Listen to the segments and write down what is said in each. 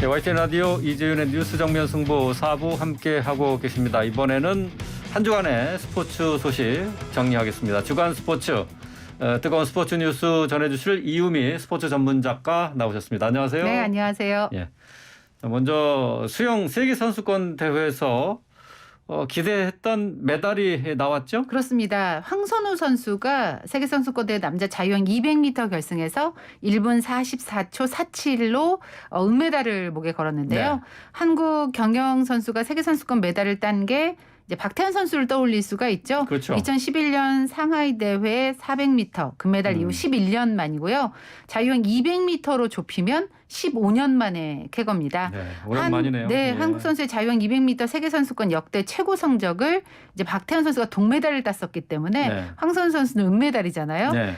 네, YTN 라디오 이재윤의 뉴스 정면 승부 4부 함께하고 계십니다. 이번에는 한 주간의 스포츠 소식 정리하겠습니다. 주간 스포츠, 뜨거운 스포츠 뉴스 전해주실 이유미 스포츠 전문 작가 나오셨습니다. 안녕하세요. 네, 안녕하세요. 예. 먼저 수영 세계선수권 대회에서 기대했던 메달이 나왔죠? 그렇습니다. 황선우 선수가 세계선수권대회 남자 자유형 200m 결승에서 1분 44초 47로 은메달을 목에 걸었는데요. 네. 한국 경영 선수가 세계선수권 메달을 딴 게 이제 박태환 선수를 떠올릴 수가 있죠. 그렇죠. 2011년 상하이 대회 400m 금메달 이후 11년 만이고요. 자유형 200m로 좁히면 15년 만에 쾌거입니다. 네, 오랜만이네요. 네, 예. 한국 선수의 자유형 200m 세계선수권 역대 최고 성적을 이제 박태환 선수가 동메달을 땄었기 때문에 네. 황선우 선수는 은메달이잖아요. 네.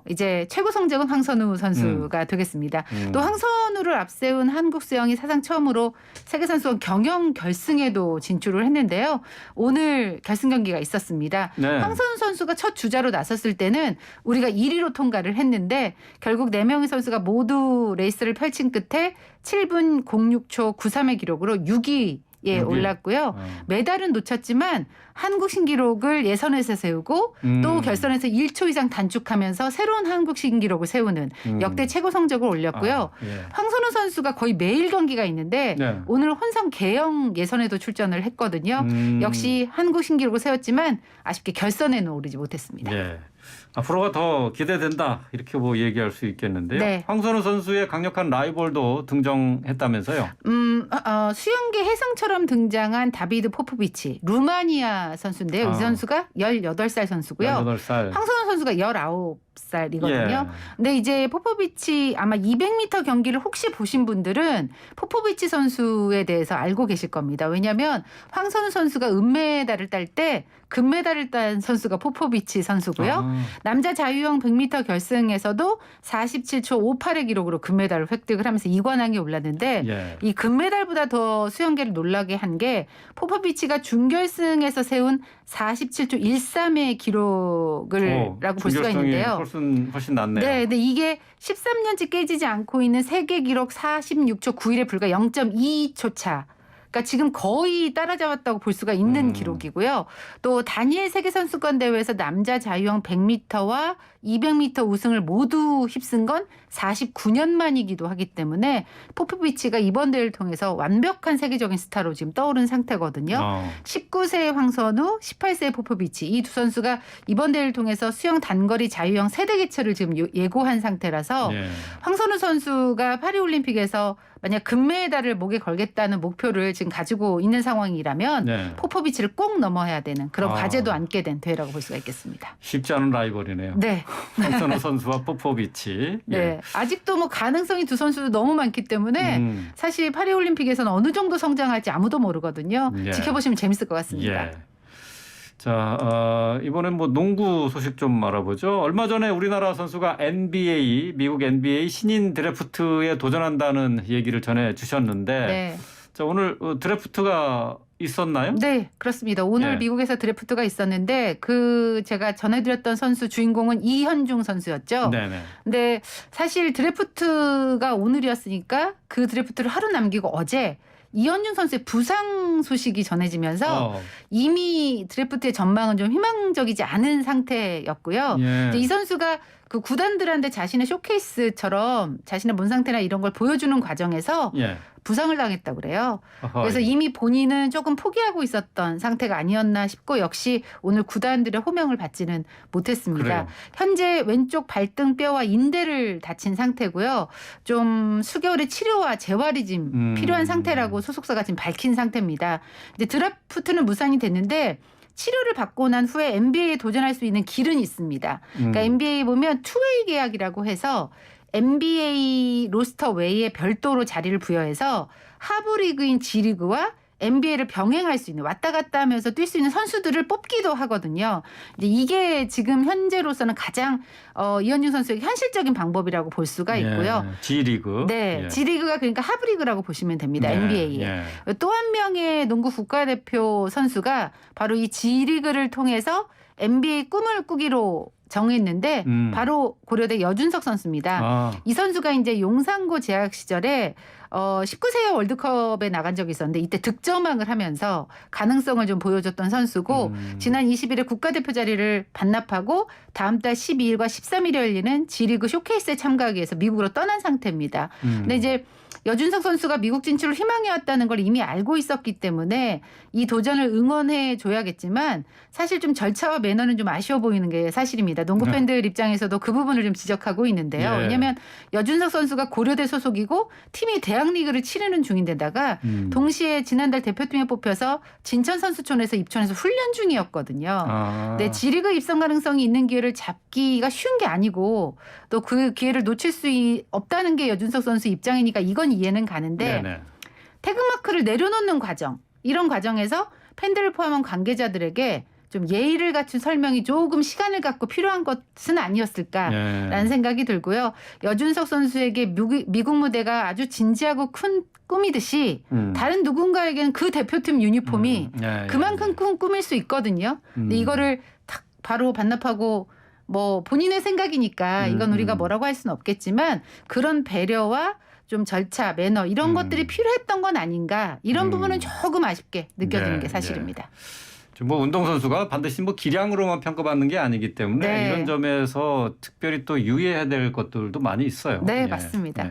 이제 최고 성적은 황선우 선수가 되겠습니다. 또 황선우를 앞세운 한국 수영이 사상 처음으로 세계선수권 경영 결승에도 진출을 했는데요. 오늘 결승 경기가 있었습니다. 네. 황선우 선수가 첫 주자로 나섰을 때는 우리가 1위로 통과를 했는데 결국 4명의 선수가 모두 레이스를 펼친 끝에 7분 06초 93의 기록으로 6위에 6위. 올랐고요. 메달은 놓쳤지만 한국 신기록을 예선에서 세우고 또 결선에서 1초 이상 단축하면서 새로운 한국 신기록을 세우는 역대 최고 성적을 올렸고요. 예. 황선우 선수가 거의 매일 경기가 있는데 네. 오늘 혼성 개영 예선에도 출전을 했거든요. 역시 한국 신기록을 세웠지만 아쉽게 결선에는 오르지 못했습니다. 예. 앞으로가 더 기대된다 이렇게 뭐 얘기할 수 있겠는데요. 네. 황선우 선수의 강력한 라이벌도 등장했다면서요. 수영계 혜성처럼 등장한 다비드 포포비치 루마니아 선수인데요. 이 선수가 18살 선수고요. 18살. 황선우 선수가 19살이거든요. 예. 근데 이제 포포비치 아마 200m 경기를 혹시 보신 분들은 포포비치 선수에 대해서 알고 계실 겁니다. 왜냐하면 황선우 선수가 은메달을 딸 때 금메달을 딴 선수가 포포비치 선수고요. 남자 자유형 100m 결승에서도 47초 58의 기록으로 금메달을 획득을 하면서 2관왕에 올랐는데 예. 이 금메달보다 더 수영계를 놀라게 한 게 포포비치가 준결승에서 세운 47초 13의 기록을라고 볼 수가 준결승이 있는데요. 훨씬 낫네요. 네, 근데 이게 13년째 깨지지 않고 있는 세계 기록 46초 91에 불과 0.22초 차. 그러니까 지금 거의 따라잡았다고 볼 수가 있는 기록이고요. 또 다니엘 세계선수권 대회에서 남자 자유형 100m와 200m 우승을 모두 휩쓴 건 49년 만이기도 하기 때문에 포포비치가 이번 대회를 통해서 완벽한 세계적인 스타로 지금 떠오른 상태거든요. 19세의 황선우, 18세의 포포비치 이 두 선수가 이번 대회를 통해서 수영 단거리 자유형 세대 개최를 지금 예고한 상태라서 예. 황선우 선수가 파리올림픽에서 만약 금메달을 목에 걸겠다는 목표를 지금 가지고 있는 상황이라면 네. 포포비치를 꼭 넘어야 되는 그런 아. 과제도 안게 된 대회라고 볼 수가 있겠습니다. 쉽지 않은 라이벌이네요. 네. 황선우 선수와 포포비치. 네. 예. 아직도 뭐 가능성이 두 선수도 너무 많기 때문에 사실 파리올림픽에서는 어느 정도 성장할지 아무도 모르거든요. 예. 지켜보시면 재밌을 것 같습니다. 예. 자, 이번엔 뭐 농구 소식 좀 알아보죠. 얼마 전에 우리나라 선수가 미국 NBA 신인 드래프트에 도전한다는 얘기를 전해 주셨는데 네. 자, 오늘 드래프트가 있었나요? 네, 그렇습니다. 오늘 예. 미국에서 드래프트가 있었는데 제가 전해드렸던 선수 주인공은 이현중 선수였죠. 네네. 근데 사실 드래프트가 오늘이었으니까 그 드래프트를 하루 남기고 어제 이현중 선수의 부상 소식이 전해지면서 이미 드래프트의 전망은 좀 희망적이지 않은 상태였고요. 예. 이 선수가 그 구단들한테 자신의 쇼케이스처럼 자신의 몸 상태나 이런 걸 보여주는 과정에서 예. 부상을 당했다고 그래요. 어허이. 그래서 이미 본인은 조금 포기하고 있었던 상태가 아니었나 싶고 역시 오늘 구단들의 호명을 받지는 못했습니다. 그래요. 현재 왼쪽 발등뼈와 인대를 다친 상태고요. 좀 수개월의 치료와 재활이 지금 필요한 상태라고 소속사가 지금 밝힌 상태입니다. 이제 드래프트는 무산이 됐는데 치료를 받고 난 후에 NBA에 도전할 수 있는 길은 있습니다. 그러니까 NBA 보면 투웨이 계약이라고 해서 NBA 로스터 외에 별도로 자리를 부여해서 하부리그인 G리그와 NBA를 병행할 수 있는 왔다 갔다 하면서 뛸 수 있는 선수들을 뽑기도 하거든요. 이제 이게 지금 현재로서는 가장 이현중 선수의 현실적인 방법이라고 볼 수가 있고요. 예. G리그. 네, 예. G리그가 그러니까 하부리그라고 보시면 됩니다. 네. NBA에. 예. 또 한 명의 농구 국가대표 선수가 바로 이 G리그를 통해서 NBA 꿈을 꾸기로 정했는데 바로 고려대 여준석 선수입니다. 이 선수가 이제 용산고 재학 시절에 19세 월드컵에 나간 적이 있었는데 이때 득점왕을 하면서 가능성을 좀 보여줬던 선수고 지난 20일에 국가대표 자리를 반납하고 다음 달 12일과 13일에 열리는 G리그 쇼케이스에 참가하기 위해서 미국으로 떠난 상태입니다. 근데 이제 여준석 선수가 미국 진출을 희망해왔다는 걸 이미 알고 있었기 때문에 이 도전을 응원해 줘야겠지만 사실 좀 절차와 매너는 좀 아쉬워 보이는 게 사실입니다. 농구 팬들 입장에서도 그 부분을 좀 지적하고 있는데요. 예. 왜냐하면 여준석 선수가 고려대 소속이고 팀이 대학리그를 치르는 중인데다가 동시에 지난달 대표팀에 뽑혀서 진천 선수촌에서 입촌해서 훈련 중이었거든요. 네, G리그 입성 가능성이 있는 기회를 잡기가 쉬운 게 아니고 또 그 기회를 놓칠 수 없다는 게 여준석 선수 입장이니까 이건 이해는 가는데 네네. 태극마크를 내려놓는 과정 이런 과정에서 팬들을 포함한 관계자들에게 좀 예의를 갖춘 설명이 조금 시간을 갖고 필요한 것은 아니었을까라는 생각이 들고요. 여준석 선수에게 미국 무대가 아주 진지하고 큰 꿈이듯이 다른 누군가에게는 그 대표팀 유니폼이 그만큼 큰 꿈일 수 있거든요. 근데 이거를 탁 바로 반납하고 뭐 본인의 생각이니까 이건 우리가 뭐라고 할 수는 없겠지만 그런 배려와 좀 절차, 매너 이런 것들이 필요했던 건 아닌가 이런 부분은 조금 아쉽게 느껴지는 게 사실입니다. 뭐 운동선수가 반드시 뭐 기량으로만 평가받는 게 아니기 때문에 네. 이런 점에서 특별히 또 유의해야 될 것들도 많이 있어요. 네, 맞습니다.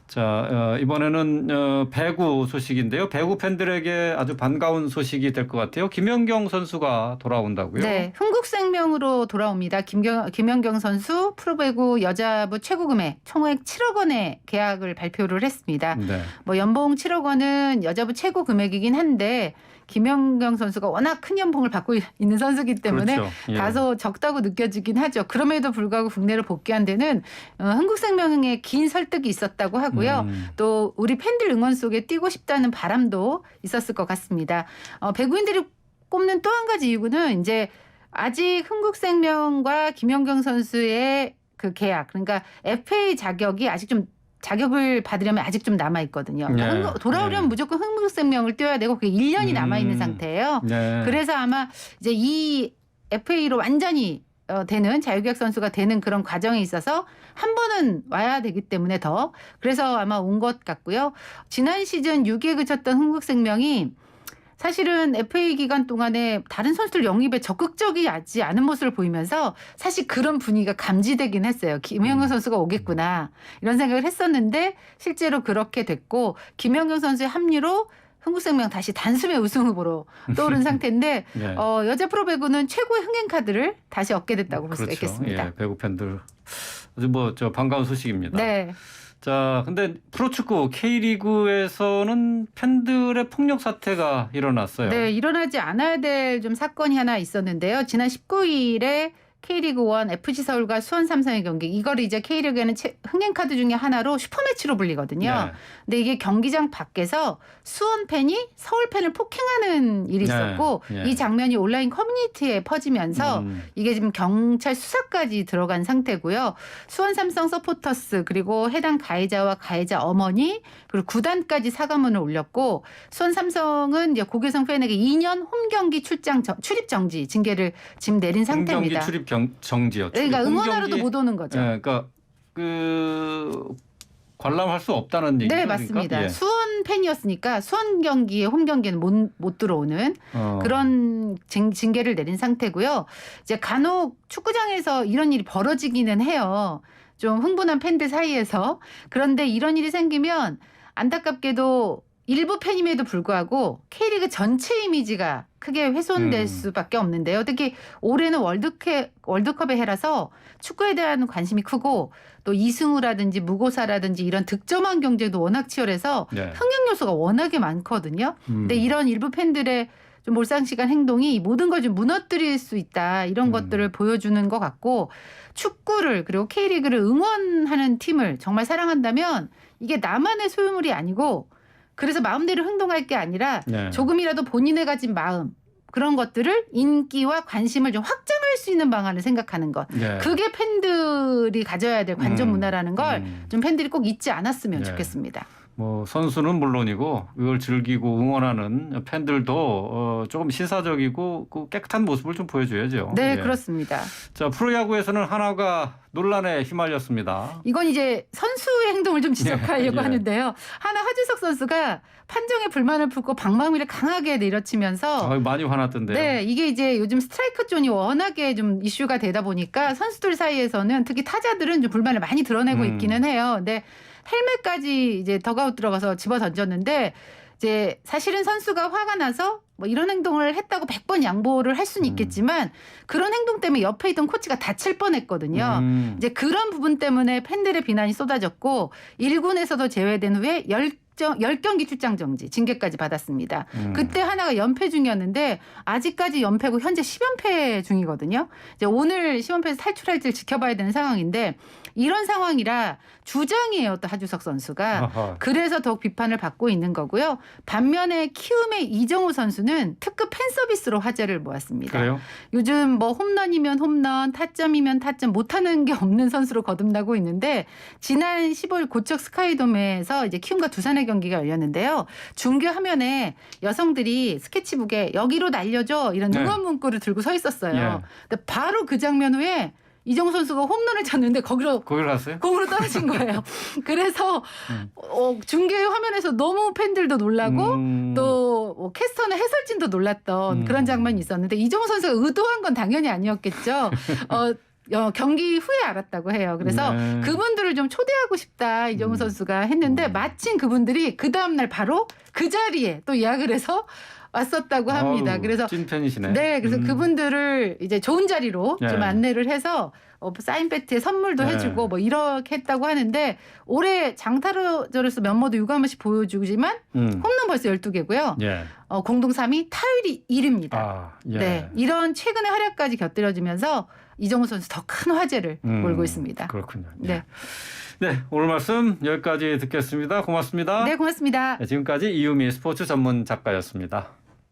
자, 이번에는 배구 소식인데요. 배구 팬들에게 아주 반가운 소식이 될 것 같아요. 김연경 선수가 돌아온다고요? 네, 흥국생명으로 돌아옵니다. 김연경 선수 프로배구 여자부 최고금액 총액 7억 원의 계약을 발표를 했습니다. 네. 뭐 연봉 7억 원은 여자부 최고 금액이긴 한데 김연경 선수가 워낙 큰 연봉을 받고 있는 선수이기 때문에 그렇죠. 예. 다소 적다고 느껴지긴 하죠. 그럼에도 불구하고 국내로 복귀한 데는 흥국생명의 긴 설득이 있었다고 하고요. 또 우리 팬들 응원 속에 뛰고 싶다는 바람도 있었을 것 같습니다. 배구인들이 꼽는 또 한 가지 이유는 이제 아직 흥국생명과 김연경 선수의 그 계약 그러니까 FA 자격이 아직 좀 자격을 받으려면 아직 좀 남아 있거든요. 돌아오려면 무조건 흥국생명을 뛰어야 되고 그게 1년이 남아 있는 상태예요. 그래서 아마 이제 이 FA로 완전히 되는 자유계약 선수가 되는 그런 과정에 있어서 한 번은 와야 되기 때문에 더 그래서 아마 온 것 같고요. 지난 시즌 6위에 그쳤던 흥국생명이 사실은 FA 기간 동안에 다른 선수들 영입에 적극적이지 않은 모습을 보이면서 사실 그런 분위기가 감지되긴 했어요. 김연경 선수가 오겠구나 이런 생각을 했었는데 실제로 그렇게 됐고 김연경 선수의 합류로 흥국생명 다시 단숨에 우승 후보로 떠오른 상태인데 여자 프로배구는 최고의 흥행 카드를 다시 얻게 됐다고 볼 수가 있겠습니다. 예, 배구 팬들 아주 뭐 반가운 소식입니다. 네. 자, 근데 프로축구 K리그에서는 팬들의 폭력 사태가 일어났어요. 네, 일어나지 않아야 될 좀 사건이 하나 있었는데요. 지난 19일에 K리그1 FC서울과 수원 삼성의 경기 이걸 이제 K리그에는 흥행 카드 중에 하나로 슈퍼매치로 불리거든요. 네. 근데 이게 경기장 밖에서 수원 팬이 서울 팬을 폭행하는 일이 있었고 이 장면이 온라인 커뮤니티에 퍼지면서 이게 지금 경찰 수사까지 들어간 상태고요. 수원 삼성 서포터스 그리고 해당 가해자와 가해자 어머니 그리고 구단까지 사과문을 올렸고 수원 삼성은 이제 고교성 팬에게 2년 홈 경기 출입 정지 징계를 지금 내린 상태입니다. 홈 경기 출입 정지요. 그러니까 응원하러도 못 오는 거죠. 네, 그러니까 관람할 수 없다는 얘기죠. 네, 맞습니다. 그러니까? 예. 수원 팬이었으니까 수원 경기에 홈 경기는 못 들어오는 그런 징계를 내린 상태고요. 이제 간혹 축구장에서 이런 일이 벌어지기는 해요. 좀 흥분한 팬들 사이에서. 그런데 이런 일이 생기면 안타깝게도 일부 팬임에도 불구하고 K리그 전체 이미지가 크게 훼손될 수밖에 없는데요. 특히 올해는 월드컵의 해라서 축구에 대한 관심이 크고 또 이승우라든지 무고사라든지 이런 득점왕 경쟁도 워낙 치열해서 흥행 요소가 워낙에 많거든요. 근데 이런 일부 팬들의 좀 몰상식한 행동이 이 모든 걸 좀 무너뜨릴 수 있다. 이런 것들을 보여주는 것 같고 축구를 그리고 K리그를 응원하는 팀을 정말 사랑한다면 이게 나만의 소유물이 아니고 그래서 마음대로 행동할 게 아니라 조금이라도 본인의 가진 마음 그런 것들을 인기와 관심을 좀 확장할 피할 수 있는 방안을 생각하는 것. 예. 그게 팬들이 가져야 될 관전 문화라는 걸 좀 팬들이 꼭 잊지 않았으면 예. 좋겠습니다. 뭐 선수는 물론이고 이걸 즐기고 응원하는 팬들도 조금 신사적이고 그 깨끗한 모습을 좀 보여줘야죠. 네, 예. 그렇습니다. 자, 프로야구에서는 하나가 논란에 휘말렸습니다. 이건 이제 선수의 행동을 좀 지적하려고 예. 하는데요. 하나 하주석 선수가 판정에 불만을 품고 방망이를 강하게 내려치면서 많이 화났던데요. 네, 이게 이제 요즘 스트라이크 존이 워낙에 좀 이슈가 되다 보니까 선수들 사이에서는 특히 타자들은 좀 불만을 많이 드러내고 있기는 해요. 근데 헬멧까지 이제 덕아웃 들어가서 집어 던졌는데 이제 사실은 선수가 화가 나서 뭐 이런 행동을 했다고 100번 양보를 할 수는 있겠지만 그런 행동 때문에 옆에 있던 코치가 다칠 뻔했거든요. 이제 그런 부분 때문에 팬들의 비난이 쏟아졌고 1군에서도 제외된 후에 10경기 출장 정지, 징계까지 받았습니다. 그때 하나가 연패 중이었는데 아직까지 연패고 현재 10연패 중이거든요. 이제 오늘 10연패에서 탈출할지 지켜봐야 되는 상황인데 이런 상황이라 주장이에요. 또 하주석 선수가. 아하. 그래서 더욱 비판을 받고 있는 거고요. 반면에 키움의 이정우 선수는 특급 팬 서비스로 화제를 모았습니다. 그래요? 요즘 뭐 홈런이면 홈런, 타점이면 타점 못하는 게 없는 선수로 거듭나고 있는데 지난 15일 고척 스카이돔에서 이제 키움과 두산의 경기가 열렸는데요. 중계 화면에 여성들이 스케치북에 여기로 날려줘 이런 네. 응원 문구를 들고 서 있었어요. 예. 근데 바로 그 장면 후에 이정우 선수가 홈런을 쳤는데 거기로 거기를 갔어요? 공으로 떨어진 거예요. 그래서 중계 화면에서 너무 팬들도 놀라고 또 캐스터나 해설진도 놀랐던 그런 장면이 있었는데 이정우 선수가 의도한 건 당연히 아니었겠죠. 경기 후에 알았다고 해요. 그래서 네. 그분들을 좀 초대하고 싶다 이정우 선수가 했는데 마침 그분들이 그 다음날 바로 그 자리에 또 예약을 해서 왔었다고 합니다. 어우, 그래서 찐팬이시네. 네, 그래서 그분들을 이제 좋은 자리로 예. 좀 안내를 해서 사인 배트에 선물도 예. 해주고 뭐 이렇게 했다고 하는데 올해 장타로저로서 면모도 유감없이 보여주지만 홈런 벌써 12개고요. 예. 공동 3위 타율이 1위입니다. 아, 예. 네, 이런 최근의 활약까지 곁들여지면서 이정우 선수 더 큰 화제를 몰고 있습니다. 그렇군요. 네, 네, 오늘 말씀 여기까지 듣겠습니다. 고맙습니다. 네, 고맙습니다. 네, 지금까지 이유미 스포츠 전문 작가였습니다.